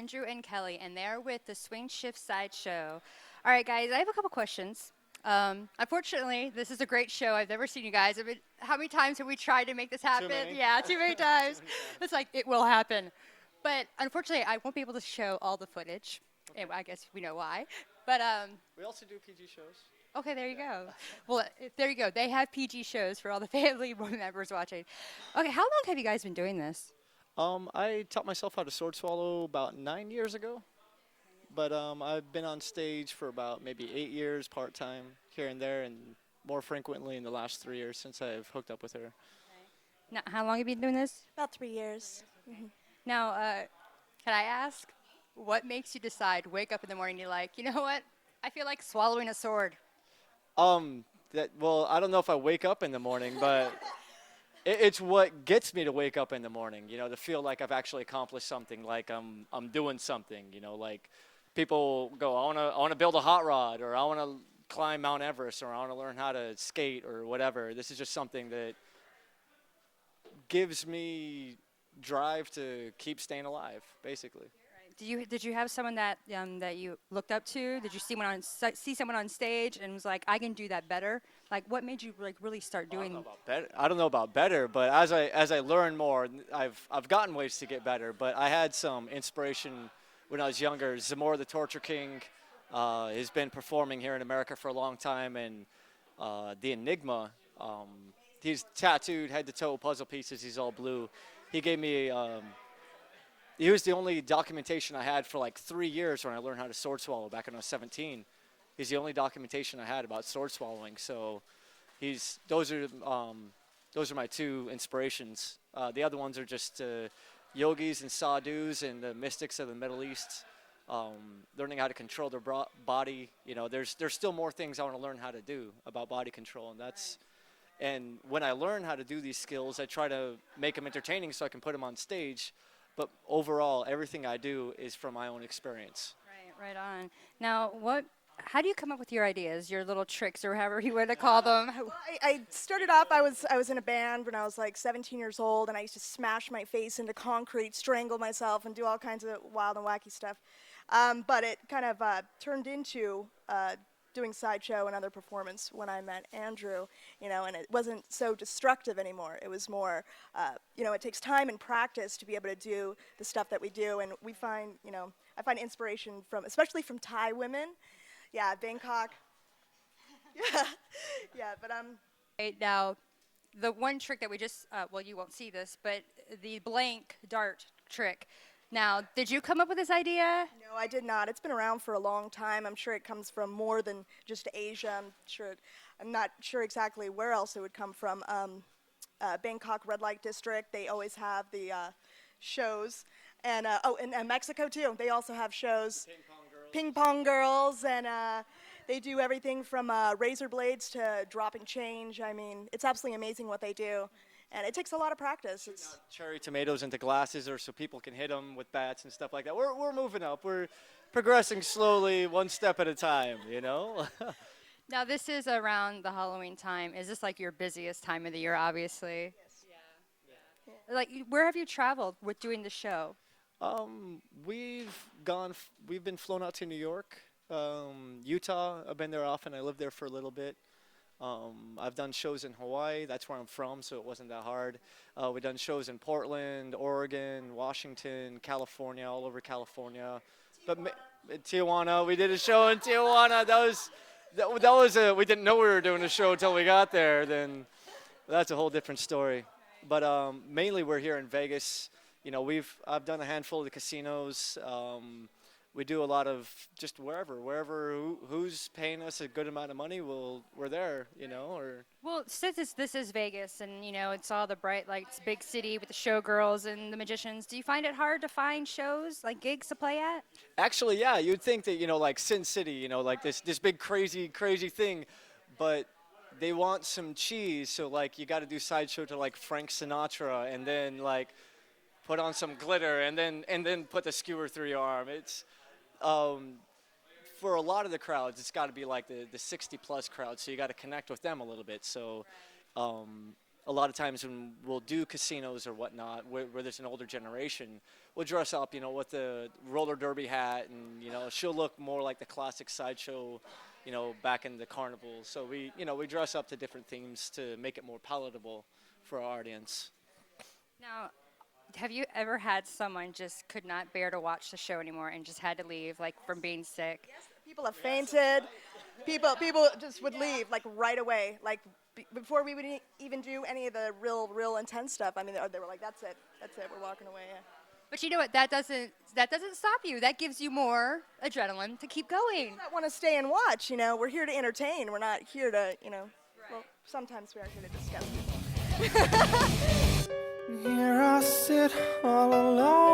Andrew and Kelly, and they're with the Swing Shift Sideshow. All right, guys, I have a couple questions. Unfortunately, this is a great show. I've never seen you guys. How many times have we tried to make this happen? many. Yeah, too many times. It's like, it will happen. But unfortunately, I won't be able to show all the footage. And I guess we know why. But We also do PG shows. okay, there you go. Well, there you go. They have PG shows for all the family members watching. Okay, how long have you guys been doing this? I taught myself how to sword swallow about 9 years ago, but I've been on stage for about maybe 8 years, part-time, here and there, and more frequently in the last 3 years since I've hooked up with her. Now, how long have you been doing this? About 3 years. Now, can I ask, what makes you decide, wake up in the morning, you're like, you know what? I feel like swallowing a sword. Well, I don't know if I wake up in the morning, but it's what gets me to wake up in the morning, to feel like I've actually accomplished something, like I'm doing something, like people go, I want to build a hot rod, or I want to climb Mount Everest, or I want to learn how to skate, or whatever. This is just something that gives me drive to keep staying alive, basically. Did you have someone that you looked up to? Did you see someone on stage and was like, I can do that better? Like, what made you like really start doing? I don't know about better, but as I learn more, I've gotten ways to get better. But I had some inspiration when I was younger. Zamora the Torture King has been performing here in America for a long time, and the Enigma. He's tattooed head to toe, puzzle pieces. He's all blue. He gave me. He was the only documentation I had for like 3 years when I learned how to sword swallow back when I was 17. He's the only documentation I had about sword swallowing. So those are my two inspirations. The other ones are just yogis and sadhus and the mystics of the Middle East, learning how to control their body. There's still more things I want to learn how to do about body control, and when I learn how to do these skills, I try to make them entertaining so I can put them on stage. But overall, everything I do is from my own experience. Right on. Now, how do you come up with your ideas, your little tricks, or however you want to call them? I started off, I was in a band when I was like 17 years old, and I used to smash my face into concrete, strangle myself, and do all kinds of wild and wacky stuff. But it kind of turned into doing sideshow and other performance when I met Andrew, and it wasn't so destructive anymore. It was more, it takes time and practice to be able to do the stuff that we do, and we find, I find inspiration especially from Thai women. Yeah, Bangkok. Yeah, but Right now, the one trick that we just, you won't see this, but the blank dart trick. Now, did you come up with this idea? No, I did not. It's been around for a long time. I'm sure it comes from more than just Asia. I'm not sure exactly where else it would come from. Bangkok Red Light District, they always have the shows. And and Mexico too. They also have shows. Ping Pong Girls, and they do everything from razor blades to dropping change. I mean, it's absolutely amazing what they do. And it takes a lot of practice. It's Cherry tomatoes into glasses, or so people can hit them with bats and stuff like that. We're moving up. We're progressing slowly, one step at a time. Now, this is around the Halloween time. Is this like your busiest time of the year, obviously? Yes. Yeah. Like, where have you traveled with doing the show? We've been flown out to New York, Utah. I've been there often. I lived there for a little bit. I've done shows in Hawaii. That's where I'm from, so it wasn't that hard. We've done shows in Portland, Oregon, Washington, California, all over California. Tijuana. We did a show in Tijuana. We didn't know we were doing a show until we got there. Then that's a whole different story. But mainly we're here in Vegas. I've done a handful of the casinos. We do a lot of just wherever who's paying us a good amount of money, we're there, Well, since this is Vegas and, it's all the bright lights, big city with the showgirls and the magicians, do you find it hard to find shows, like gigs to play at? Actually, yeah, you'd think that, like Sin City, like this big crazy thing, but they want some cheese, so like you got to do sideshow to like Frank Sinatra and then like put on some glitter and then put the skewer through your arm. It's for a lot of the crowds, it's got to be like the 60 plus crowd, so you got to connect with them a little bit. So a lot of times when we'll do casinos or whatnot, where there's an older generation, we'll dress up, with the roller derby hat, and she'll look more like the classic sideshow, back in the carnival. So we dress up to different themes to make it more palatable for our audience. Now, have you ever had someone just could not bear to watch the show anymore and just had to leave, like from being sick? People have fainted. People just would leave like right away. Like before we would even do any of the real intense stuff. I mean, they were like, "That's it. We're walking away." Yeah. But you know what? That doesn't stop you. That gives you more adrenaline to keep going. I want to stay and watch. We're here to entertain. We're not here to, Well, sometimes we are here to discuss people. Here I sit all alone.